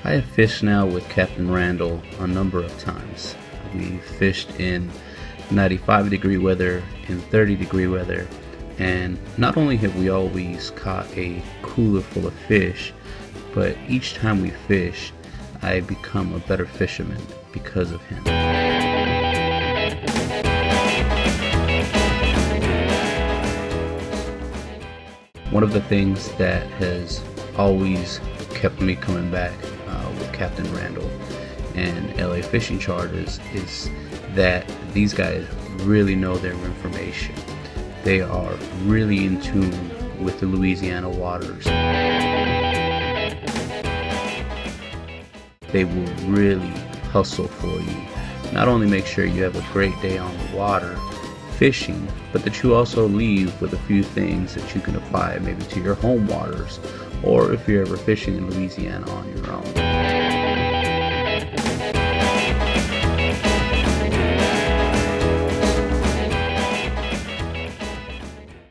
I have fished now with Captain Randall a number of times. We fished in 95-degree weather, in 30-degree weather, and not only have we always caught a cooler full of fish, but each time we fish, I become a better fisherman because of him. One of the things that has always kept me coming back with Captain Randall and LA Fishing Charters is that these guys really know their information. They are really in tune with the Louisiana waters. They will really hustle for you. Not only make sure you have a great day on the water fishing, but that you also leave with a few things that you can apply maybe to your home waters, or if you're ever fishing in Louisiana on your own.